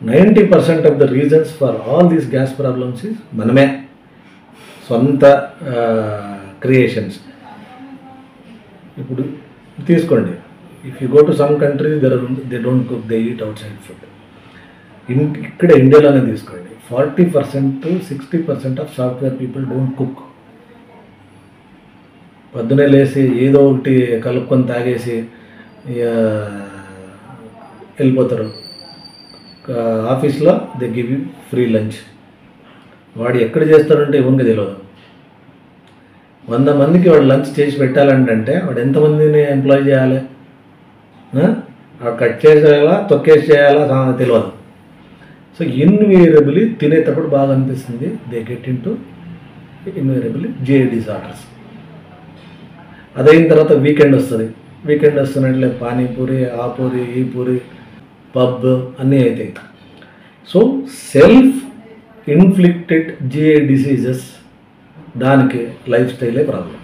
90% of the reasons for all these gas problems is మనమే సొంత creations. ఇప్పుడు తీసుకోండి, if you go to some countries they don't cook, they eat out side food. ఇక్కడ ఇండియాలోనే తీసుకోండి, 40% to 60% of software people don't cook. పొద్దునే లేసి ఏదో ఒకటి కలుపుకొని తాగేసి వెళ్ళిపోతారు. ఆఫీస్లో they give you free lunch. వాడు ఎక్కడ చేస్తాడంటే ఇవ్వనికి తెలియదు. 100 మందికి వాడు లంచ్ చేసి పెట్టాలంటే వాడు ఎంతమందిని ఎంప్లాయ్ చేయాలి? వాడు కట్ చేసేయాలా, తొక్కేసి చేయాలా తెలియదు. సో ఇన్వేరియబుల్లీ తినేటప్పుడు బాగా అనిపిస్తుంది, they get into invariably GI disorders. అదైన తర్వాత వీకెండ్ వస్తుంది. వీకెండ్ వస్తున్నట్లే పానీపూరి, ఆ పూరి, ఈ పూరి, పబ్ అన్నీ అవుతాయి. So self inflicted GI diseases, దానికి లైఫ్ స్టైలే ప్రాబ్లం.